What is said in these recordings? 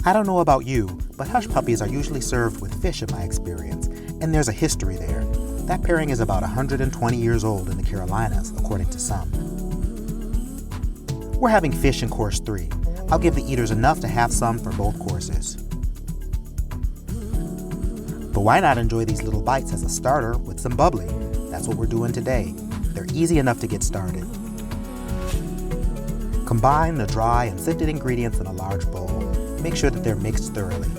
I don't know about you, but hush puppies are usually served with fish in my experience, and there's a history there. That pairing is about 120 years old in the Carolinas, according to some. We're having fish in course 3. I'll give the eaters enough to have some for both courses. But why not enjoy these little bites as a starter with some bubbly? That's what we're doing today. They're easy enough to get started. Combine the dry and sifted ingredients in a large bowl. Make sure that they're mixed thoroughly.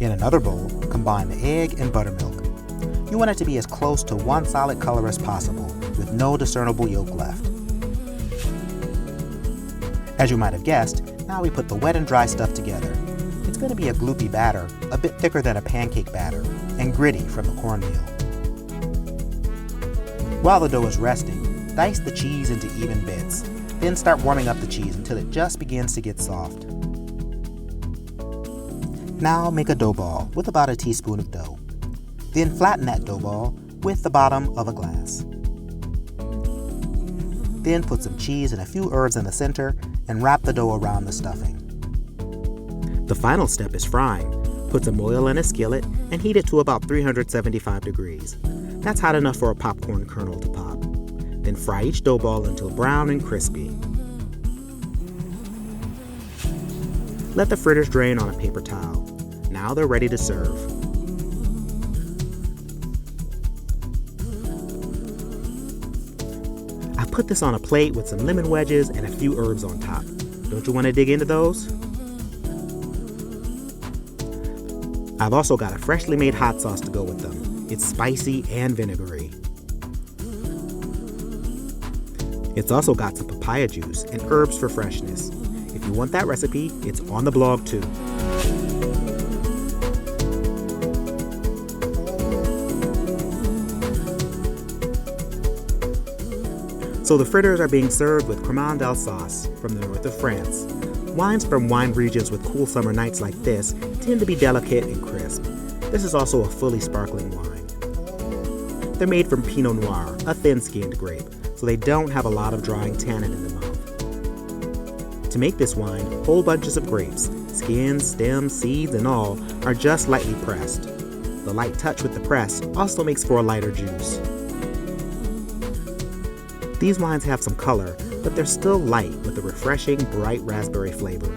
In another bowl, combine the egg and buttermilk. You want it to be as close to one solid color as possible, with no discernible yolk left. As you might have guessed, now we put the wet and dry stuff together. It's going to be a gloopy batter, a bit thicker than a pancake batter, and gritty from the cornmeal. While the dough is resting, dice the cheese into even bits. Then start warming up the cheese until it just begins to get soft. Now make a dough ball with about a teaspoon of dough. Then flatten that dough ball with the bottom of a glass. Then put some cheese and a few herbs in the center and wrap the dough around the stuffing. The final step is frying. Put some oil in a skillet and heat it to about 375 degrees. That's hot enough for a popcorn kernel to pop. Then fry each dough ball until brown and crispy. Let the fritters drain on a paper towel. Now they're ready to serve. I put this on a plate with some lemon wedges and a few herbs on top. Don't you want to dig into those? I've also got a freshly made hot sauce to go with them. It's spicy and vinegary. It's also got some papaya juice and herbs for freshness. If you want that recipe, it's on the blog too. So the fritters are being served with cremant d'Alsace from the north of France. Wines from wine regions with cool summer nights like this tend to be delicate and crisp. This is also a fully sparkling wine. They're made from Pinot Noir, a thin-skinned grape, so they don't have a lot of drying tannin in the mouth. To make this wine, whole bunches of grapes, skins, stems, seeds, and all, are just lightly pressed. The light touch with the press also makes for a lighter juice. These wines have some color, but they're still light with a refreshing, bright raspberry flavor.